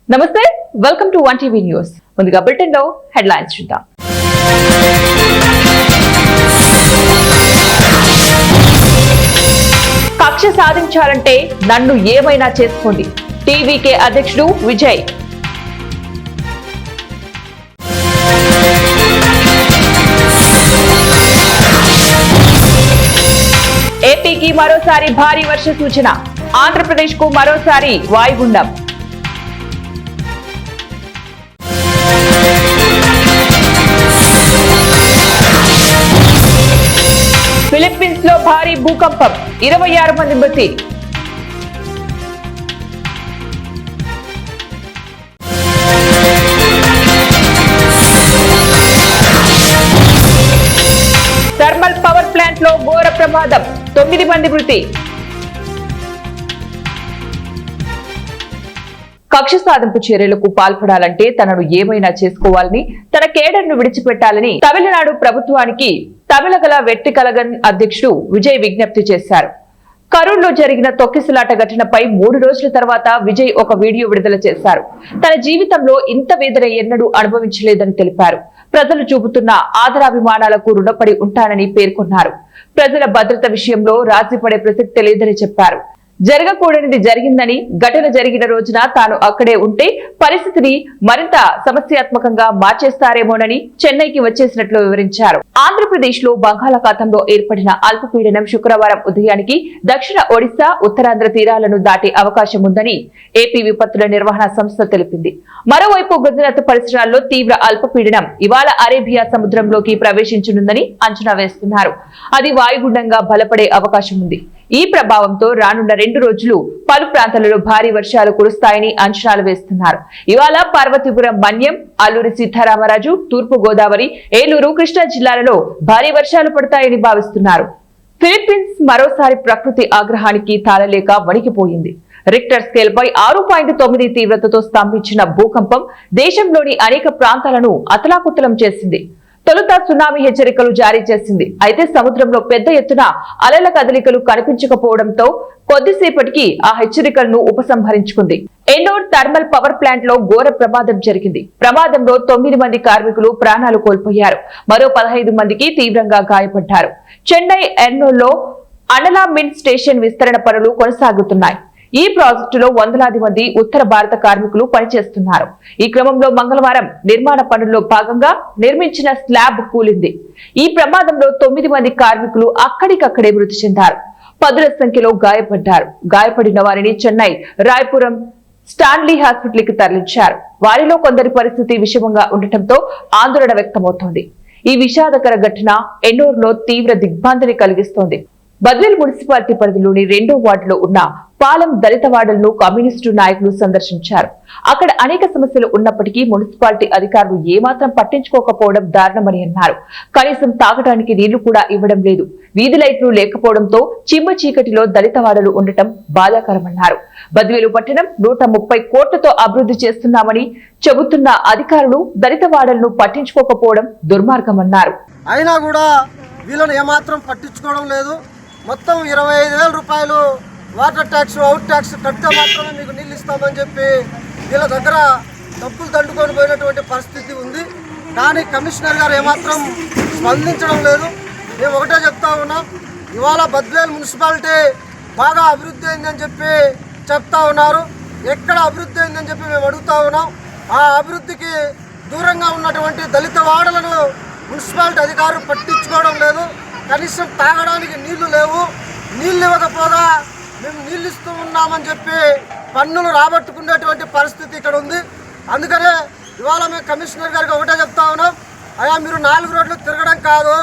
నమస్తే, welcome to 1 TV news. ముందుగా bulletin లో హెడ్లైన్స్ చూద్దాం. కక్ష సాధించాలంటే నన్ను ఏమైనా చేసుకోండి. టీవీకే అధ్యక్షుడు విజయ్. ఏపీకి మరోసారి భారీ వర్ష సూచన. ఆంధ్రప్రదేశ్ కు మరోసారి వాయుగుండం. ఫిలిప్పీన్స్ లో భారీ భూకంపం, 26 మంది మృతి. థర్మల్ పవర్ ప్లాంట్ లో ఘోర ప్రమాదం, 9 మంది మృతి. కక్ష సాధింపు చర్యలకు పాల్పడాలంటే తనను ఏమైనా చేసుకోవాలని, తన కేడర్ను విడిచిపెట్టాలని తమిళనాడు ప్రభుత్వానికి తమిళగల వెట్టికలగన్ అధ్యక్షుడు విజయ్ విజ్ఞప్తి చేశారు. కరూర్లో జరిగిన తొక్కిసలాట ఘటనపై 3 రోజుల తర్వాత విజయ్ ఒక వీడియో విడుదల చేశారు. తన జీవితంలో ఇంత వేదన ఎన్నడూ అనుభవించలేదని తెలిపారు. ప్రజలు చూపుతున్న ఆదరాభిమానాలకు రుణపడి ఉంటానని పేర్కొన్నారు. ప్రజల భద్రత విషయంలో రాజీ పడే ప్రసక్తి లేదని చెప్పారు. జరగకూడనిది జరిగిందని, ఘటన జరిగిన రోజున తాను అక్కడే ఉంటే పరిస్థితిని మరింత సమస్యాత్మకంగా మార్చేస్తారేమోనని చెన్నైకి వచ్చేసినట్లు వివరించారు. ఆంధ్రప్రదేశ్ లో బంగాళాఖాతంలో ఏర్పడిన అల్పపీడనం శుక్రవారం ఉదయానికి దక్షిణ ఒడిశా, ఉత్తరాంధ్ర తీరాలను దాటే అవకాశం ఉందని ఏపీ విపత్తుల నిర్వహణ సంస్థ తెలిపింది. మరోవైపు గుజరాత్ పరిసరాల్లో తీవ్ర అల్పపీడనం ఇవాళ అరేబియా సముద్రంలోకి ప్రవేశించనుందని అంచనా వేస్తున్నారు. అది వాయుగుండంగా బలపడే అవకాశం ఉంది. ఈ ప్రభావంతో రానున్న 2 రోజులు పలు ప్రాంతాలలో భారీ వర్షాలు కురుస్తాయని అంచనాలు వేస్తున్నారు. ఇవాళ పార్వతీపురం, మన్యం, అల్లూరి సీతారామరాజు, తూర్పు గోదావరి, ఏలూరు, కృష్ణా జిల్లాలలో భారీ వర్షాలు పడతాయని భావిస్తున్నారు. ఫిలిప్పీన్స్ మరోసారి ప్రకృతి ఆగ్రహానికి తాళలేక వణికిపోయింది. రిక్టర్ స్కేల్ పై 6.9 తీవ్రతతో స్తంభించిన భూకంపం దేశంలోని అనేక ప్రాంతాలను అతలాకుతలం చేసింది. తొలుత సునామీ హెచ్చరికలు జారీ చేసింది. అయితే సముద్రంలో పెద్ద ఎత్తున అలల కదలికలు కనిపించకపోవడంతో కొద్దిసేపటికి ఆ హెచ్చరికలను ఉపసంహరించుకుంది. ఎన్నోర్ థర్మల్ పవర్ ప్లాంట్ లో ఘోర ప్రమాదం జరిగింది. ప్రమాదంలో 9 మంది కార్మికులు ప్రాణాలు కోల్పోయారు. మరో 15 మందికి తీవ్రంగా గాయపడ్డారు. చెన్నై ఎన్నోర్లో అనలా మిన్ స్టేషన్ విస్తరణ పనులు కొనసాగుతున్నాయి. ఈ ప్రాజెక్టులో వందలాది మంది ఉత్తర భారత కార్మికులు పనిచేస్తున్నారు. ఈ క్రమంలో మంగళవారం నిర్మాణ పనుల్లో భాగంగా నిర్మించిన స్లాబ్ కూలింది. ఈ ప్రమాదంలో 9 మంది కార్మికులు అక్కడికక్కడే మృతి చెందారు. పదుల సంఖ్యలో గాయపడ్డారు. గాయపడిన వారిని చెన్నై, రాయపురం స్టాన్లీ హాస్పిటల్ కి తరలించారు. వారిలో కొందరి పరిస్థితి విషమంగా ఉండటంతో ఆందోళన వ్యక్తమవుతోంది. ఈ విషాదకర ఘటన ఎన్నోర్లో తీవ్ర దిగ్భ్రాంతిని కలిగిస్తోంది. బద్వేల్ మున్సిపాలిటీ పరిధిలోని 2వ వార్డులో ఉన్న పాలెం దళిత వాడలను కమ్యూనిస్టు నాయకులు సందర్శించారు. అక్కడ అనేక సమస్యలు ఉన్నప్పటికీ మున్సిపాలిటీ అధికారులు ఏమాత్రం పట్టించుకోకపోవడం దారుణమని అన్నారు. కనీసం తాగడానికి నీళ్లు కూడా ఇవ్వడం లేదు. వీధి లైట్లు లేకపోవడంతో చిమ్మ చీకటిలో దళిత వాడలు ఉండటం బాధాకరమన్నారు. బద్వేలు పట్టణం 130 కోట్లతో అభివృద్ధి చేస్తున్నామని చెబుతున్న అధికారులు దళిత వాడలను పట్టించుకోకపోవడం దుర్మార్గమన్నారు. అయినా కూడా వీళ్ళని ఏమాత్రం పట్టించుకోవడం లేదు. మొత్తం 25,000 రూపాయలు వాటర్ ట్యాక్స్, అవుట్ ట్యాక్స్ కడితే మాత్రమే మీకు నీళ్ళు ఇస్తామని చెప్పి వీళ్ళ దగ్గర డబ్బులు దండుకొని పోయినటువంటి పరిస్థితి ఉంది. కానీ కమిషనర్ గారు ఏమాత్రం స్పందించడం లేదు. మేము ఒకటే చెప్తా ఉన్నాం, ఇవాళ బద్వేల్ మున్సిపాలిటీ బాగా అభివృద్ధి అయిందని చెప్పి చెప్తా ఉన్నారు. ఎక్కడ అభివృద్ధి అయిందని చెప్పి మేము అడుగుతా ఉన్నాం. ఆ అభివృద్ధికి దూరంగా ఉన్నటువంటి దళిత వాడలను మున్సిపాలిటీ అధికారులు పట్టించుకోవడం లేదు. కనీసం తాగడానికి నీళ్లు లేవు. నీళ్ళు ఇవ్వకపోగా మేము నీళ్ళు ఇస్తూ ఉన్నామని చెప్పి పన్నులు రాబట్టుకునేటువంటి పరిస్థితి ఇక్కడ ఉంది. అందుకనే ఇవాళ మేము కమిషనర్ గారికి ఒకటే చెప్తా ఉన్నాం, అయ్యా మీరు 4 రోడ్లు తిరగడం కాదు,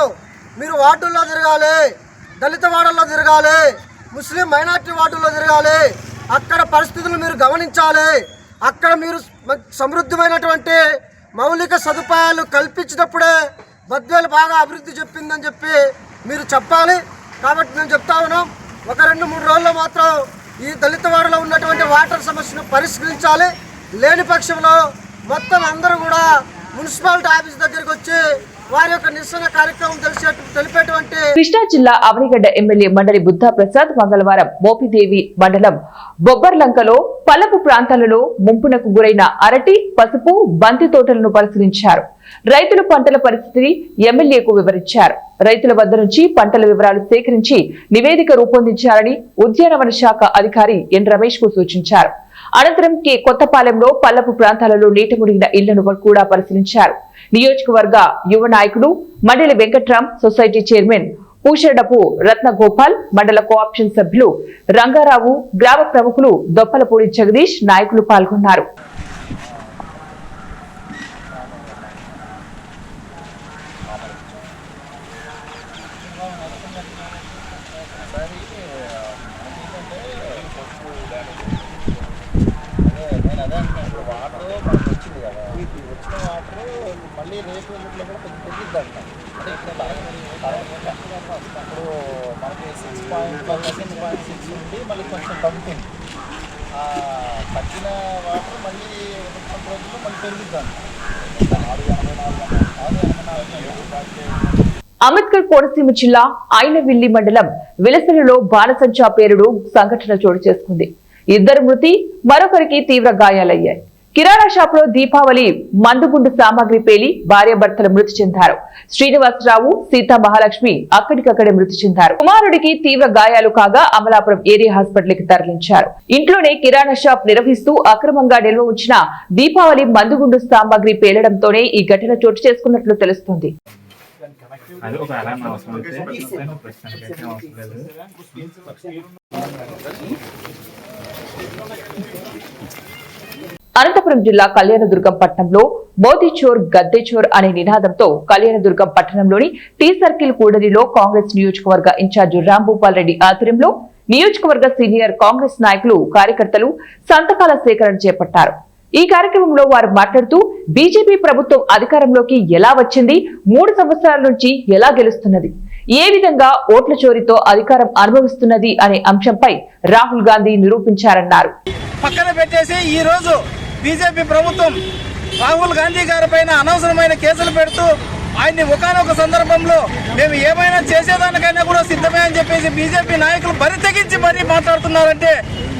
మీరు వార్డుల్లో తిరగాలి, దళిత వార్డుల్లో తిరగాలి, ముస్లిం మైనార్టీ వార్డుల్లో తిరగాలి. అక్కడ పరిస్థితులు మీరు గమనించాలి. అక్కడ మీరు సమృద్ధమైనటువంటి మౌలిక సదుపాయాలు కల్పించినప్పుడే బద్వేలు బాగా అభివృద్ధి చెప్పిందని చెప్పి మీరు చెప్పాలి. కాబట్టి మేము చెప్తా ఉన్నాం, ఒక 2-3 రోజుల్లో మాత్రం ఈ దళిత వాడలో ఉన్నటువంటి వాటర్ సమస్యను పరిష్కరించాలి. లేని పక్షంలో మొత్తం అందరూ కూడా మున్సిపాలిటీ ఆఫీస్ దగ్గరికి వచ్చి వారి యొక్క నిరసన కార్యక్రమం తెలిపేటువంటి కృష్ణా జిల్లా అవనిగడ్డ ఎమ్మెల్యే మండలి బుద్ధా ప్రసాద్ మంగళవారం మోపిదేవి మండలం బొబ్బర్లంకలో పల్లపు ప్రాంతాలలో ముంపునకు గురైన అరటి, పసుపు, బంతి తోటలను పరిశీలించారు. రైతుల పంటల పరిస్థితిని ఎమ్మెల్యేకు వివరించారు. రైతుల వద్ద నుంచి పంటల వివరాలు సేకరించి నివేదిక రూపొందించాలని ఉద్యానవన శాఖ అధికారి ఎన్ రమేష్ కు సూచించారు. అనంతరం కొత్తపాలెంలో పల్లపు ప్రాంతాలలో నీట మునిగిన ఇళ్లను కూడా పరిశీలించారు. నియోజకవర్గ యువ నాయకుడు మండలి వెంకట్రామ్, సొసైటీ చైర్మన్ పూషడపు రత్నగోపాల్, మండల కోఆప్షన్ సభ్యులు రంగారావు, గ్రామ ప్రముఖులు దొప్పలపూడి జగదీష్ నాయకులు పాల్గొన్నారు. మళ్ళీ రేపు కూడా కొంచెం పెరిగిద్దంట. అంటే ఇప్పుడు మనకి 6.6 నుండి మళ్ళీ కొంచెం తగ్గుతుంది. తగ్గిన వాటర్ మళ్ళీ 30 రోజుల్లో మళ్ళీ పెరుగుద్దంట. అంబేద్కర్ కోనసీమ జిల్లా ఐనవిల్లి మండలం విలసలలో బాణసంచా పేరుడు సంఘటన చోటు చేసుకుంది. 2 మృతి, మరొకరికి తీవ్ర గాయాలయ్యాయి. కిరాణా షాప్ లో దీపావళి మందుగుండు సామాగ్రి పేలి భార్యాభర్తలు మృతి చెందారు. శ్రీనివాసరావు, సీతా మహాలక్ష్మి అక్కడికక్కడే మృతి చెందారు. కుమారుడికి తీవ్ర గాయాలు కాగా అమలాపురం ఏరియా హాస్పిటల్ కి తరలించారు. ఇంట్లోనే కిరాణా షాప్ నిర్వహిస్తూ అక్రమంగా నిల్వ ఉంచిన దీపావళి మందుగుండు సామాగ్రి పేలడంతోనే ఈ ఘటన చోటు చేసుకున్నట్లు తెలుస్తోంది. అనంతపురం జిల్లా కళ్యాణదుర్గం పట్టణంలో మోదీచోర్ గద్దెచోర్ అనే నినాదంతో కళ్యాణదుర్గం పట్టణంలోని టీ సర్కిల్ కూడలిలో కాంగ్రెస్ నియోజకవర్గ ఇన్ఛార్జి రాంభూపాల్ రెడ్డి ఆధ్వర్యంలో నియోజకవర్గ సీనియర్ కాంగ్రెస్ నాయకులు, కార్యకర్తలు సంతకాల సేకరణ చేపట్టారు. ఈ కార్యక్రమంలో వారు మాట్లాడుతూ బీజేపీ ప్రభుత్వం అధికారంలోకి ఎలా వచ్చింది, 3 సంవత్సరాల నుంచి ఎలా గెలుస్తున్నది, ఏ విధంగా ఓట్ల చోరీతో అధికారం అనుభవిస్తున్నది అనే అంశంపై రాహుల్ గాంధీ నిరూపించారన్నారు. పక్కన పెట్టేసి ఈ రోజు బీజేపీ ప్రభుత్వం రాహుల్ గాంధీ గారి పైన అనవసరమైన కేసులు పెడుతూ ఆయన్ని ఒకానొక సందర్భంలో మేము ఏమైనా చేసేదానికైనా కూడా సిద్ధమే అని చెప్పేసి బీజేపీ నాయకులు బరి తెగించి మరీ మాట్లాడుతున్నారంటే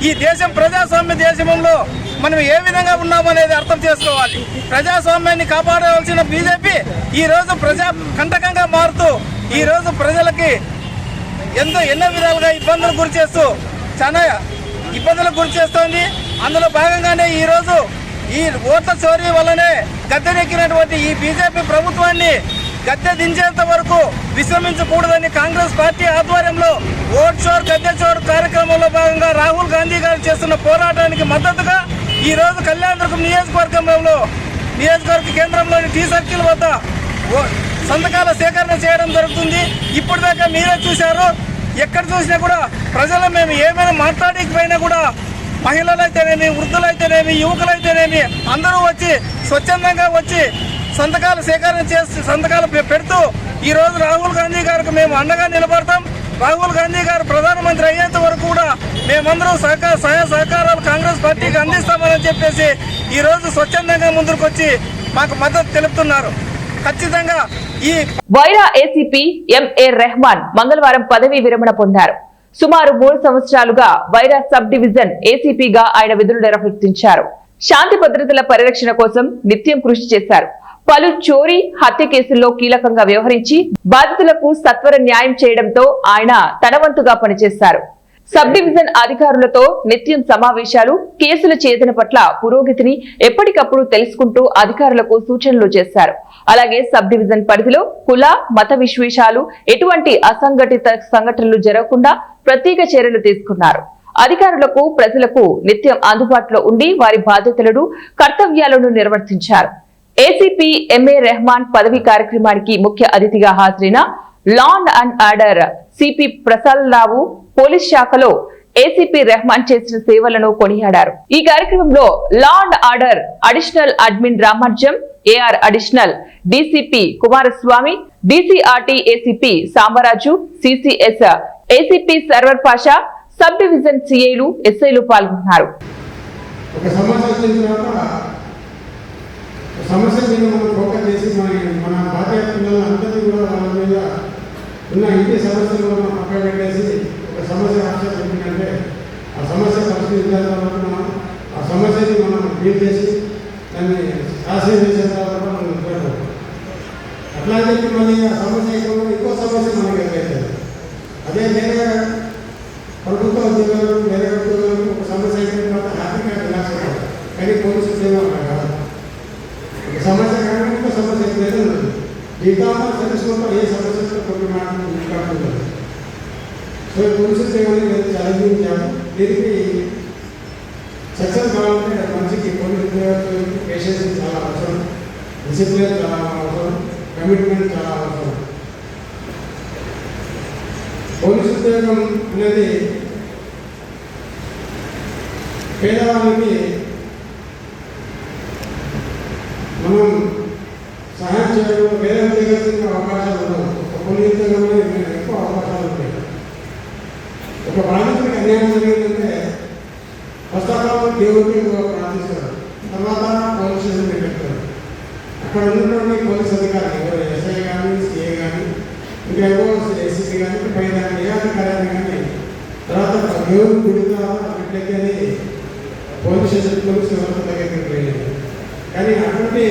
ఈ దేశం ప్రజాస్వామ్య దేశంలో మనం ఏ విధంగా ఉన్నామనేది అర్థం చేసుకోవాలి. ప్రజాస్వామ్యాన్ని కాపాడవలసిన బీజేపీ ఈ రోజు ప్రజా కంటకంగా మారుతూ ఈ రోజు ప్రజలకి ఎన్నో విధాలుగా ఇబ్బందులు గురి చేస్తూ చాలా ఇబ్బందులకు గురి చేస్తోంది. అందులో భాగంగానే ఈ రోజు ఈ ఓట్ల చోరీ వల్లనే గద్దెనెక్కినటువంటి ఈ బీజేపీ ప్రభుత్వాన్ని గద్దె దించేంత వరకు విశ్రమించకూడదని కాంగ్రెస్ పార్టీ ఆధ్వర్యంలో ఓట్ చోర్ గద్దె చోర్ కార్యక్రమంలో భాగంగా రాహుల్ గాంధీ గారు చేస్తున్న పోరాటానికి మద్దతుగా ఈ రోజు కళ్యాణదుర్గం నియోజకవర్గ కేంద్రంలోని టీ సర్కిల్ వద్ద సంతకాల సేకరణ చేయడం జరుగుతుంది. ఇప్పటిదాకా మీరే చూశారు. ఎక్కడ చూసినా కూడా ప్రజలు మేము ఏమైనా మాట్లాడకపోయినా కూడా మహిళలైతేనేమి, వృద్ధులైతేనేమి, యువకులైతేనేమి అందరూ వచ్చి స్వచ్ఛందంగా వచ్చి సంతకాలు సేకరణ చేసి సంతకాలు పెడుతూ ఈ రోజు రాహుల్ గాంధీ గారికి మేము అండగా నిలబడతాం. రాహుల్ గాంధీ గారు ప్రధానమంత్రి అయ్యేంత వరకు కూడా మేమందరం సహాయ సహకారాలు కాంగ్రెస్ పార్టీకి అందిస్తామని చెప్పేసి ఈ రోజు స్వచ్ఛందంగా ముందుకు వచ్చి మాకు మద్దతు తెలుపుతున్నారు. ఖచ్చితంగా ఈ వైరా ఏసీపీ ఎంఏ రెహమాన్ మంగళవారం పదవీ విరమణ పొందారు. సుమారు 3 సంవత్సరాలుగా వైరా సబ్ డివిజన్ ఏసీపీగా ఆయన విధులు నిర్వర్తించారు. శాంతి భద్రతల పరిరక్షణ కోసం నిత్యం కృషి చేశారు. పలు చోరీ, హత్య కేసుల్లో కీలకంగా వ్యవహరించి బాధితులకు సత్వర న్యాయం చేయడంతో ఆయన తన వంతుగా పనిచేశారు. సబ్ డివిజన్ అధికారులతో నిత్యం సమావేశాలు, కేసుల ఛేదన పట్ల పురోగతిని ఎప్పటికప్పుడు తెలుసుకుంటూ అధికారులకు సూచనలు చేశారు. అలాగే సబ్ డివిజన్ పరిధిలో కుల, మత విద్వేషాలు, ఎటువంటి అసంఘటిత సంఘటనలు జరగకుండా ప్రత్యేక చర్యలు తీసుకున్నారు. అధికారులకు, ప్రజలకు నిత్యం అందుబాటులో ఉండి వారి బాధ్యతలను, కర్తవ్యాలను నిర్వర్తించారు. ఏసీపీ ఎంఏ రెహమాన్ పదవీ కార్యక్రమానికి ముఖ్య అతిథిగా హాజరైన law and order CP Prasad Rao police శాఖలో ఏసీపీ రెహమాన్ చేసిన సేవలను కొనియాడారు. ఈ కార్యక్రమంలో law and order additional admin Ramarjam, AR additional DCP Kumaraswamy, DCRT ACP Sambaraju, CCS ACP Sarwar Pasha, sub division సిఐలు, ఎస్ఐలు పాల్గొన్నారు. సమస్య మీద మనం ఫోకస్ చేసి మన బాధ్యత పిల్లలందరినీ కూడా వాళ్ళ మీద ఉన్న ఇంటి సమస్యలు మనం పక్కన పెట్టేసి ఒక సమస్య ఆశ్చర్యించిందంటే ఆ సమస్య పరిష్కరించాలి కాబట్టి మనం ఆ సమస్యని మనం క్లియర్ చేసి దాన్ని ఆశయం చేసే తర్వాత మనం ఉపయోగపడతాం. అట్లా చెప్పి మళ్ళీ ఆ సమస్య అయిపోయినా ఇంకో సమస్య మనకి ఎదురవుతుంది. అదే వేరే ప్రభుత్వ ఉద్యోగాలు వేరే ఉద్యోగాలకు ఒక సమస్య అయిపోయిన తర్వాత హ్యాపీగా రిలాక్స్ అవుతారు. కానీ పోలీసు ఉద్యోగం అలా కాదు. ఒక సమస్య కానీ ఇంకో సమస్య అయితే ఉంటుంది. జీవితాంతం సర్వీస్లో ఏ సమస్యతో కొన్ని మాటలు ఇంటికాడుతుంది. సో పోలీసు ఉద్యోగాన్ని నేను ఛాలెంజింగ్ చేయాలి. దీనికి సక్సెస్ కావాలంటే మనిషికి పోలీసు ఉద్యోగానికి పేషెన్స్ చాలా అవసరం, డిసిప్లిన్ చాలా అవసరం, కమిట్మెంట్ చాలా అవసరం. పోలీసు ఉద్యోగం అనేది పేదవాళ్ళకి మనం సహాయం చేయడం వేరే ఉద్యోగానికి అవకాశాలు ఉండవు. ఒక పోలీసు ఉద్యోగంలో ఎక్కువ అవకాశాలు ఉంటాయి. ఒక బాధితుడికి అన్యాయం జరిగిందంటే ఫస్ట్ ఆఫ్ ఆల్ దేవుడికి ప్రార్థిస్తారు, తర్వాత పోలీస్ స్టేషన్ పెడతారు. అక్కడ ఉన్నటువంటి పోలీస్ అధికారులు ఎవరు ఎస్ఐ కానీ సిఐ కానీ ఇంకా ఎవరో ఎస్సీ కానీ పై దాన్ని ఏ అధికారాన్ని కానీ తర్వాత దేవుడు గుడి తర్వాత పెట్టేది పోలీస్ స్టేషన్ పోలీస్ వ్యవస్థ దగ్గరికి పోయింది. కానీ అటువంటి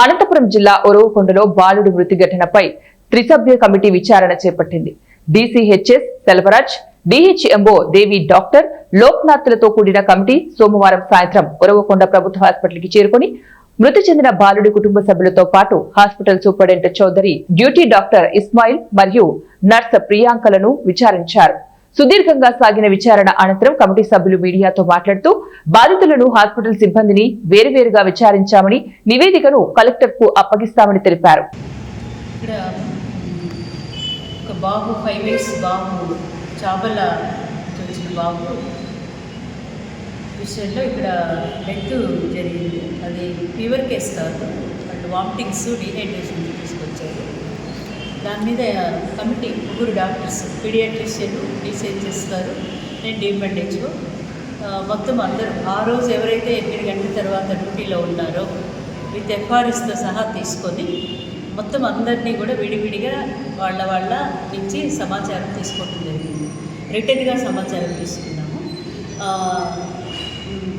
అనంతపురం జిల్లా ఒరవకొండలో బాలుడి మృతి ఘటనపై త్రిసభ్య కమిటీ విచారణ చేపట్టింది. డీసీహెచ్ఎస్ సెల్వరాజ్, డిహెచ్ఎంఓ దేవి డాక్టర్ లోక్నాథ్లతో కూడిన కమిటీ సోమవారం సాయంత్రం ఒరవకొండ ప్రభుత్వ హాస్పిటల్కి చేరుకుని మృతి చెందిన బాలుడి కుటుంబ సభ్యులతో పాటు hospital superintendent Chaudhary, duty doctor Ismail మరియు నర్స్ ప్రియాంకలను విచారించారు. సుదీర్ఘంగా సాగిన విచారణ అనంతరం కమిటీ సభ్యులు మీడియాతో మాట్లాడుతూ బాధితులను హాస్పిటల్ సిబ్బందిని వేరువేరుగా విచారించామని, నివేదికను కలెక్టర్కు అప్పగిస్తామని తెలిపారు. ఇక్కడ ఒక బాబు 5 years బాబు చాబల వచ్చిన బాబు విషయంలో ఇక్కడ డెత్ జరిగింది. అది ఫీవర్ కేసు కాదు, అండ్ వామిటింగ్స్ డిహైడ్రేషన్ తీసుకొచ్చారు. దాని మీద కమిటీ 3 డాక్టర్స్, పీడియాట్రిషియన్, డిసిహెచ్ఎస్ గారు, నేను డిఎంఎండ్హెచ్ఓ మొత్తం అందరూ ఆ రోజు ఎవరైతే 8 గంటల తర్వాత డ్యూటీలో ఉన్నారో విత్ ఎఫ్ఆర్ఎస్తో సహా తీసుకొని మొత్తం అందరినీ కూడా విడివిడిగా వాళ్ళ నుంచి సమాచారం తీసుకోవడం జరిగింది. రిటర్న్గా సమాచారం తీసుకున్నాము.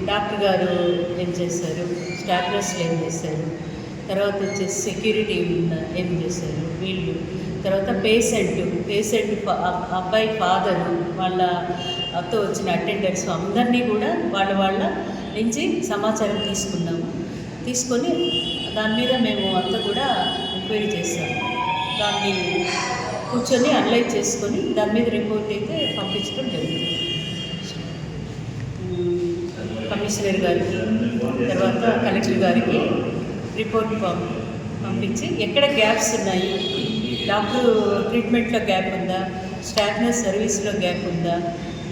డాక్టర్ గారు ఏం చేశారు, స్టాఫ్ నర్సులు ఏం చేశారు, తర్వాత వచ్చేసి సెక్యూరిటీ ఏం చేశారు వీళ్ళు, తర్వాత పేషెంట్ అబ్బాయి ఫాదరు, వాళ్ళ అతో వచ్చిన అటెండర్స్ అందరినీ కూడా వాళ్ళ నుంచి సమాచారం తీసుకొని దాని మీద మేము అంతా కూడా ఎంక్వైరీ చేస్తాము. దాన్ని కూర్చొని అనలైజ్ చేసుకొని దాని మీద రిపోర్ట్ అయితే పంపించడం జరుగుతుంది. కమిషనర్ గారికి, తర్వాత కలెక్టర్ గారికి రిపోర్ట్ పంపించి ఎక్కడ గ్యాప్స్ ఉన్నాయి, డాక్టర్ ట్రీట్మెంట్లో గ్యాప్ ఉందా, స్టాఫ్ నర్స్ సర్వీస్లో గ్యాప్ ఉందా,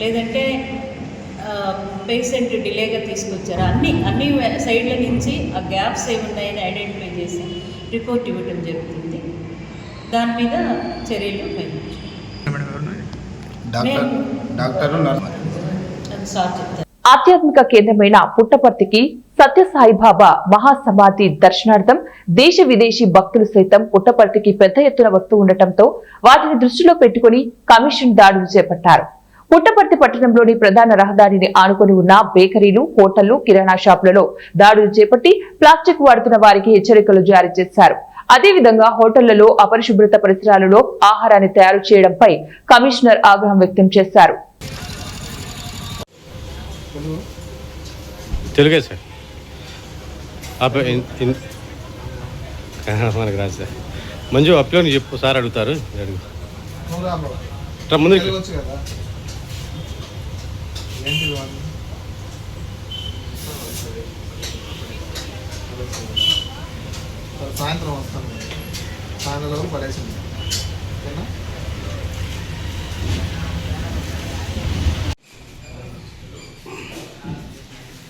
లేదంటే పేషెంట్ డిలేగా తీసుకొచ్చారా, అన్ని సైడ్ల నుంచి ఆ గ్యాప్స్ ఏమున్నాయని ఐడెంటిఫై చేసి రిపోర్ట్ ఇవ్వడం జరుగుతుంది. దాని మీద చర్యలు సార్ చెప్తారు. ఆధ్యాత్మిక కేంద్రమైన పుట్టపర్తికి సత్యసాయిబాబా మహాసమాధి దర్శనార్థం దేశ విదేశీ భక్తులు సైతం పుట్టపర్తికి పెద్ద ఎత్తున వస్తూ ఉండటంతో వాటిని దృష్టిలో పెట్టుకుని కమిషన్ దాడులు చేపట్టారు. పుట్టపర్తి పట్టణంలోని ప్రధాన రహదారిని ఆనుకొని ఉన్న బేకరీలు, హోటళ్లు, కిరాణా షాపులలో దాడులు చేపట్టి ప్లాస్టిక్ వాడుతున్న వారికి హెచ్చరికలు జారీ చేశారు. అదేవిధంగా హోటళ్లలో అపరిశుభ్రత పరిసరాలలో ఆహారాన్ని తయారు చేయడంపై కమిషనర్ ఆగ్రహం వ్యక్తం చేశారు. తెలుగే సార్ మనకు రాదు సార్. మంజు అప్లో చెప్పు సార్ అడుగుతారు. ముందు సాయంత్రం వస్తాను, సాయంత్రం వరకు పడేసింది.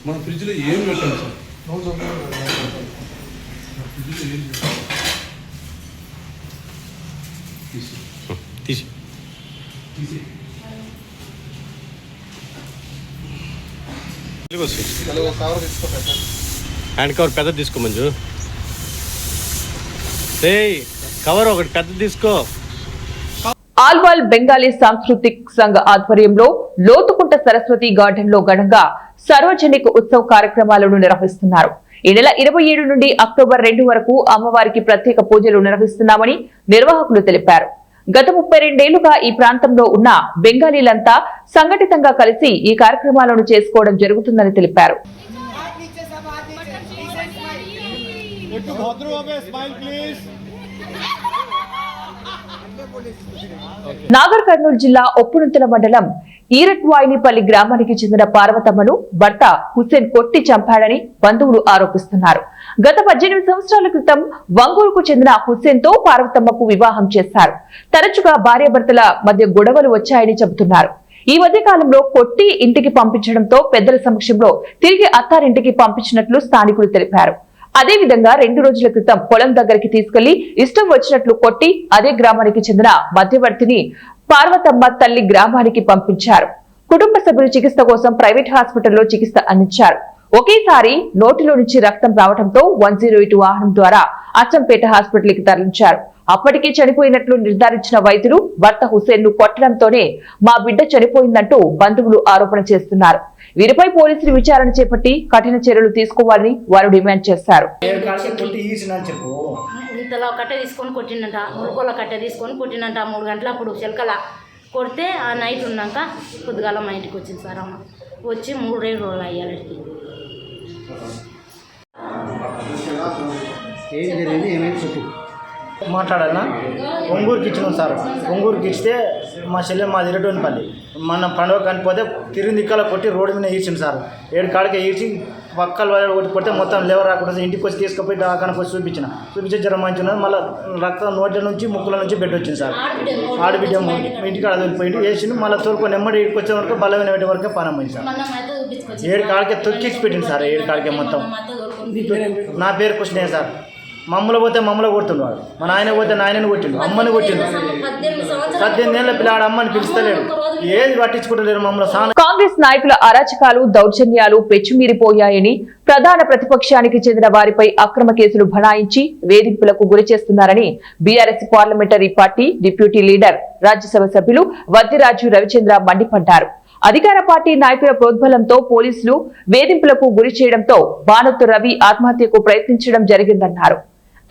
మన ఫ్రిడ్జ్లో ఏం పెట్టాలి సార్? తీసి కవర్ తీసుకో, హ్యాండ్ కవర్ పెద్ద తీసుకో మంజు. కవర్ ఒకటి పెద్ద తీసుకో. ఆల్వాల్ బెంగాలీ సాంస్కృతిక్ సంఘ ఆధ్వర్యంలో లోతుకుంట సరస్వతి గార్డెన్ లో ఘనంగా సార్వజనిక ఉత్సవ కార్యక్రమాలను నిర్వహిస్తున్నారు. ఈ నెల 27 నుండి అక్టోబర్ 2 వరకు అమ్మవారికి ప్రత్యేక పూజలు నిర్వహిస్తున్నామని నిర్వాహకులు తెలిపారు. గత 32 ఏళ్లుగా ఈ ప్రాంతంలో ఉన్న బెంగాలీలంతా సంఘటితంగా కలిసి ఈ కార్యక్రమాలను చేసుకోవడం జరుగుతుందని తెలిపారు. నాగర్ కర్నూలు జిల్లా ఒప్పునుంతల మండలం ఈరట్వాయినిపల్లి గ్రామానికి చెందిన పార్వతమ్మను భర్త హుస్సేన్ కొట్టి చంపాడని బంధువులు ఆరోపిస్తున్నారు. గత 18 సంవత్సరాల క్రితం వంగూరుకు చెందిన హుస్సేన్ తో పార్వతమ్మకు వివాహం చేశారు. తరచుగా భార్యాభర్తల మధ్య గొడవలు వచ్చాయని చెబుతున్నారు. ఈ మధ్య కాలంలో కొట్టి ఇంటికి పంపించడంతో పెద్దల సమక్షంలో తిరిగి అత్తారింటికి పంపించినట్లు స్థానికులు తెలిపారు. అదే విధంగా 2 రోజుల క్రితం పొలం దగ్గరికి తీసుకెళ్లి ఇష్టం వచ్చినట్లు కొట్టి అదే గ్రామానికి చెందిన మధ్యవర్తిని పార్వతమ్మ తల్లి గ్రామానికి పంపించారు. కుటుంబ సభ్యులు చికిత్స కోసం ప్రైవేట్ హాస్పిటల్లో చికిత్స అందించారు. ఒకేసారి నోటిలో నుంచి రక్తం రావడంతో 108 వాహనం ద్వారా అచ్చంపేట హాస్పిటల్ కి తరలించారు. అప్పటికే చనిపోయినట్లు నిర్ధారించిన వైద్యులు భర్త హుస్సేన్ ను కొట్టడంతోనే మా బిడ్డ చనిపోయిందంటూ బంధువులు ఆరోపణ చేస్తున్నారు. వీరిపై పోలీసులు విచారణ చేపట్టి కఠిన చర్యలు తీసుకోవాలని వారు డిమాండ్ చేశారు. ఇంతలో కట్టె తీసుకొని కొట్టిందంట, ములుకోల కట్టె తీసుకొని కొట్టిందంట. 3 గంటలప్పుడు చిలకల కొడితే ఆ నైట్ ఉన్నాక పొద్దుగాల మా ఇంటికి వచ్చింది సార్. అమ్మ వచ్చి 3 రోజులు అయ్యాలకి. మాట్లాడాలా ఒంగూరుకి ఇచ్చినాం సార్. ఒంగూరుకి ఇస్తే మా చెల్లె మాది ఇరటోనిపల్లి మన పండుగ కనిపోతే తిరిగి దిక్కల కొట్టి రోడ్డు మీద ఈడ్చింది సార్. 7 కాడికి ఈడ్చి పక్కల ఒకటి కొడితే మొత్తం లేవర్ రాకుండా ఇంటికి వచ్చి తీసుకుపోయి దాకానికి వచ్చి చూపించి జ్వరం మంచిగా మళ్ళీ రక్తం నోట్ల నుంచి ముక్కుల నుంచి బెడ్ వచ్చింది సార్. ఆడబిడ్డ ఇంటికి వెళ్ళిపోయి వేసింది. మళ్ళీ తోలుకొని నెమ్మడి ఇంటికి వచ్చే వరకు బలమైన పెట్టే వరకే పనం అయింది సార్. 7 కాడికే తొక్కిచ్చి పెట్టింది సార్. 7 కాడికే మొత్తం. నా పేరు కృష్ణయ్య సార్. మమ్మల్ని పోతే మమ్మల్ని కొడుతున్నాడు, మా నాయన పోతే నాయనని కొట్టిండు, అమ్మని కొట్టిండు. 18 ఏళ్ళ పిల్లాడు అమ్మని పిలుస్తలేడు, ఏది పట్టించుకుంటలేరు మమ్మల్ని. కాంగ్రెస్ నాయకుల అరాచకాలు దౌర్జన్యాలు పెచ్చుమీరిపోయాయని ప్రధాన ప్రతిపక్షానికి చెందిన వారిపై అక్రమ కేసులు బనాయించి వేధింపులకు గురి చేస్తున్నారని BRS parliamentary party deputy leader Rajya Sabha సభ్యులు వద్దిరాజు రవిచంద్ర మండిపడ్డారు. అధికార పార్టీ నాయకుల ప్రోద్బలంతో పోలీసులు వేధింపులకు గురి చేయడంతో బానొత్తు రవి ఆత్మహత్యకు ప్రయత్నించడం జరిగిందన్నారు.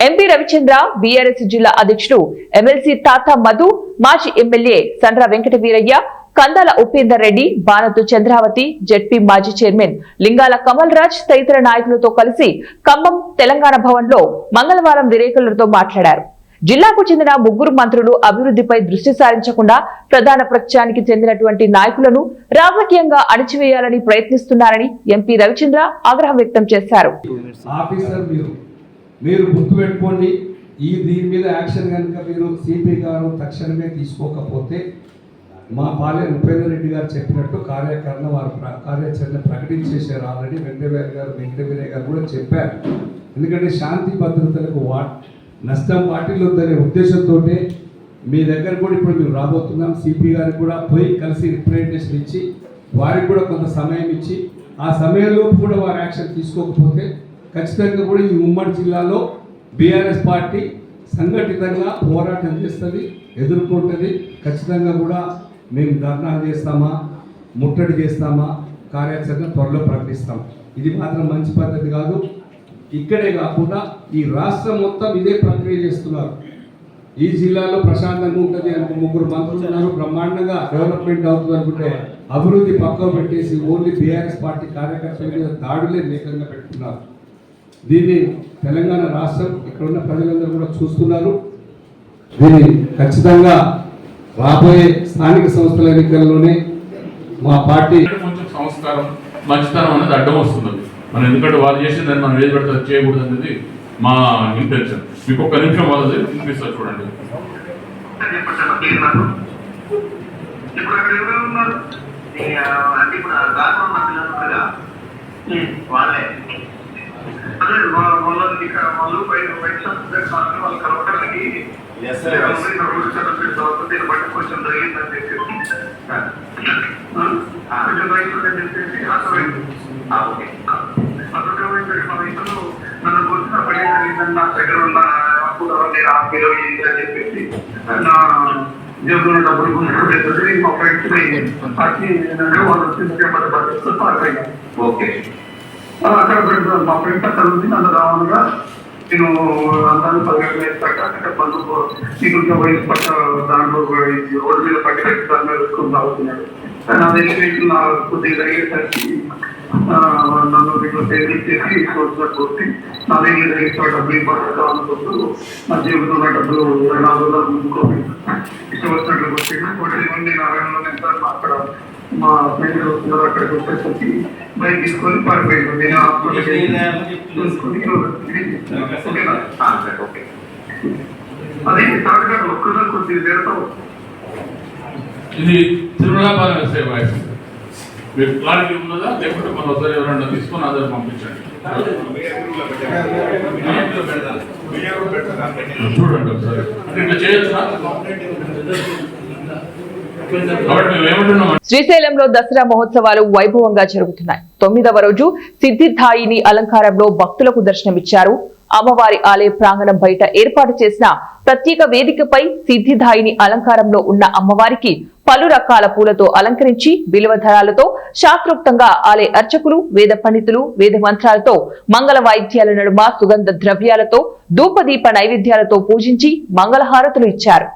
ఎంపీ రవిచంద్ర, బీఆర్ఎస్ జిల్లా అధ్యక్షుడు ఎమ్మెల్సీ తాత మధు, మాజీ ఎమ్మెల్యే సండ్ర వెంకట వీరయ్య, కందాల ఉపేందర్ రెడ్డి, బానొత్తు చంద్రావతి, జెడ్పీ మాజీ చైర్మన్ లింగాల కమల్ రాజ్ తదితర నాయకులతో కలిసి ఖమ్మం తెలంగాణ భవన్ లో మంగళవారం విలేకరులతో మాట్లాడారు. జిల్లాకు చెందిన 3 మంత్రులు అభివృద్ధిపై దృష్టి సారించకుండా ప్రధాన పక్షానికి చెందినటువంటి నాయకులను రాజకీయంగా అణిచివేయాలని ప్రయత్నిస్తున్నారని ఎంపీ రవిచంద్ర ఆగ్రహం వ్యక్తం చేశారు. మీరు గుర్తుపెట్టుకోండి, దీని మీద యాక్షన్ కనుక మీరు సిపి గారు తక్షణమే తీసుకోకపోతే మా పాలె ఉపేందర్ రెడ్డి గారు చెప్పినట్టు కార్యాచరణ ప్రకటించేశారు. ఆల్రెడీ వెంకటవీరయ్య గారు కూడా చెప్పారు. ఎందుకంటే శాంతి భద్రతలకు నష్టం వాటిల్లోద్దనే ఉద్దేశంతో మీ దగ్గర కూడా ఇప్పుడు మేము రాబోతున్నాం. సిపి గారికి కూడా పోయి కలిసి రిప్రజెంటేషన్ ఇచ్చి వారికి కూడా కొంత సమయం ఇచ్చి ఆ సమయంలో కూడా వారు యాక్షన్ తీసుకోకపోతే ఖచ్చితంగా కూడా ఈ ఉమ్మడి జిల్లాలో బీఆర్ఎస్ పార్టీ సంఘటితంగా పోరాటం చేస్తుంది, ఎదుర్కొంటుంది. ఖచ్చితంగా కూడా మేము ధర్నాలు చేస్తామా, ముట్టడి చేస్తామా, కార్యాచరణ త్వరలో ప్రకటిస్తాం. ఇది మాత్రం మంచి పద్ధతి కాదు. ఇక్కడే కాకుండా ఈ రాష్ట్రం మొత్తం ఇదే ప్రక్రియ చేస్తున్నారు. ఈ జిల్లాలో ప్రశాంతంగా ఉంటుంది అనుకో, 3 మంత్రులు ఉన్నారు, బ్రహ్మాండంగా డెవలప్మెంట్ అవుతుంది అనుకుంటే అభివృద్ధి పక్కకు పెట్టేసి ఓన్లీ బీఆర్ఎస్ పార్టీ కార్యకర్తల మీద దాడులే లేఖంగా పెట్టుకున్నారు. దీన్ని తెలంగాణ రాష్ట్రం ఇక్కడ ఉన్న ప్రజలందరూ కూడా చూస్తున్నారు. దీన్ని ఖచ్చితంగా రాబోయే స్థానిక సంస్థల ఎన్నికల్లోనే మా పార్టీ కొంచెం సంస్కారం మంచితనం అనేది అడ్డం వస్తుంది. మనం ఎందుకంటే వాళ్ళు చేసేదాన్ని మనం ఏది పెడితే చేయకూడదు అనేది మా ఇంటెన్షన్. మీకు ఒక్క నిమిషం వాళ్ళది వినిపిస్తారు చూడండి. వాళ్ళే వాళ్ళు కలవడానికి కొంచెం జరిగిందని చెప్పేసి నన్ను వచ్చిన పని జరిగిందని నా దగ్గర ఉన్న అప్పుడు నేను ఆర్మీలో ఏంటి అని చెప్పేసి నా జేబులో డబ్బులు కొనుక్కోలేదు. మా ఫ్రెండ్స్ ఏంటంటే వాళ్ళు వచ్చి పారిపోయాను. ఓకే, అక్కడ మా ఫ్రెండ్స్ అక్కడ ఉంది. నన్ను రావాలిగా నేను అందరినీ 10 గంటలు వేస్తాక అక్కడ పనులు నీకు వయసు పట్ట దాంట్లో రోడ్డు మీద పట్టి పెట్టి దాని మీద వేసుకుని తాగుతున్నాడు. నా దగ్గర నా కొద్దిగా అయ్యేసరికి నన్ను దీంట్లో సేవింగ్ చేసి కొట్టి నా దగ్గర డబ్బులు ఇవ్వడం అనుకుంటూ నా జీవితంలో ఉన్న డబ్బులు 2400 ముందుకొని ఇష్టం వచ్చినట్లు కొట్టి నేను అరణ్యంలో అక్కడ మా స్నేహితులు వస్తున్నారు. అక్కడికి వచ్చేసరికి బైక్ తీసుకొని పారిపోయింది. నేను అది తాటగారు ఒక్కసారి కొద్దిగా వేరతో ఇది తిరుమలపాలెం సేవ మీకు క్లారిటీ ఉన్నదా? లేకుంటే మన ఒకసారి ఎవరన్నా తీసుకొని అందరూ పంపించండి. చూడండి ఒకసారి ఇట్లా చేయొచ్చునా? శ్రీశైలంలో దసరా మహోత్సవాలు వైభవంగా జరుగుతున్నాయి. 9వ రోజు సిద్ధిదాయిని అలంకారంలో భక్తులకు దర్శనమిచ్చారు. అమ్మవారి ఆలయ ప్రాంగణం బయట ఏర్పాటు చేసిన ప్రత్యేక వేదికపై సిద్ధిదాయిని అలంకారంలో ఉన్న అమ్మవారికి పలు రకాల పూలతో అలంకరించి బిల్వధరాలతో శాస్త్రోక్తంగా ఆలయ అర్చకులు, వేద పండితులు వేద మంత్రాలతో మంగళ వాయిద్యాల నడుమ సుగంధ ద్రవ్యాలతో ధూపదీప నైవేద్యాలతో పూజించి మంగళహారతులు ఇచ్చారు.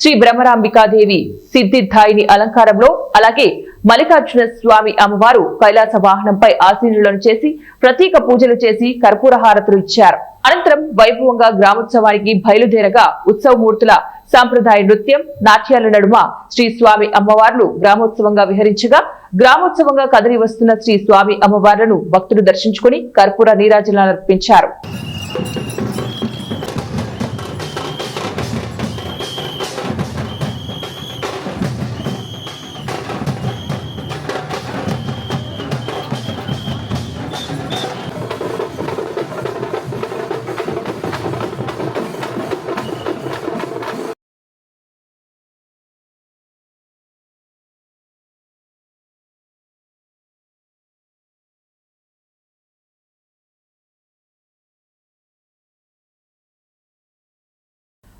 శ్రీ బ్రహ్మరాంబికాదేవి సిద్ధిదాయిని అలంకారంలో, అలాగే మల్లికార్జున స్వామి అమ్మవారు కైలాస వాహనంపై ఆసీనులను చేసి ప్రత్యేక పూజలు చేసి కర్పూర హారతులు ఇచ్చారు. అనంతరం వైభవంగా గ్రామోత్సవానికి బయలుదేరగా ఉత్సవమూర్తుల సాంప్రదాయ నృత్యం, నాట్యాల నడుమ శ్రీ స్వామి అమ్మవార్లు గ్రామోత్సవంగా విహరించగా, గ్రామోత్సవంగా కదిలి వస్తున్న శ్రీ స్వామి అమ్మవార్లను భక్తులు దర్శించుకుని కర్పూర నీరాజనాలు అర్పించారు.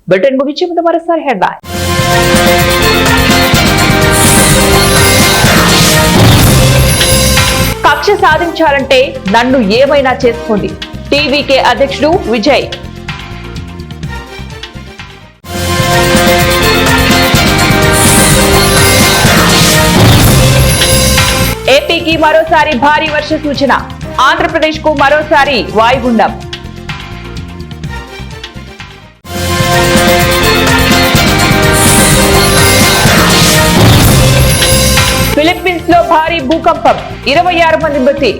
బులెటిన్ ముగించే ముందు మరోసారి హెడ్లైన్. కక్ష సాధించాలంటే నన్ను ఏమైనా చేసుకోండి. టీవీకే అధ్యక్షుడు విజయ్. ఏపీకి మరోసారి భారీ వర్ష సూచన. ఆంధ్రప్రదేశ్ కు మరోసారి వాయుగుండం. ఫిలిప్పీన్స్ లో భారీ భూకంపం, 26 మంది మృతి.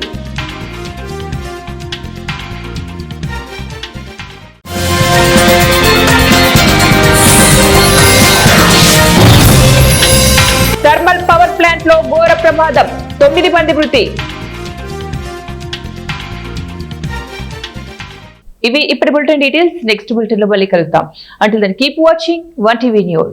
థర్మల్ పవర్ ప్లాంట్ లో ఘోర ప్రమాదం, 9 మంది మృతి. ఇవి ఇప్పటి బులెటిన్ డీటెయిల్స్. నెక్స్ట్ బులెటిన్ లో మళ్ళీ కలుద్దాం. Until then keep watching 1TV news.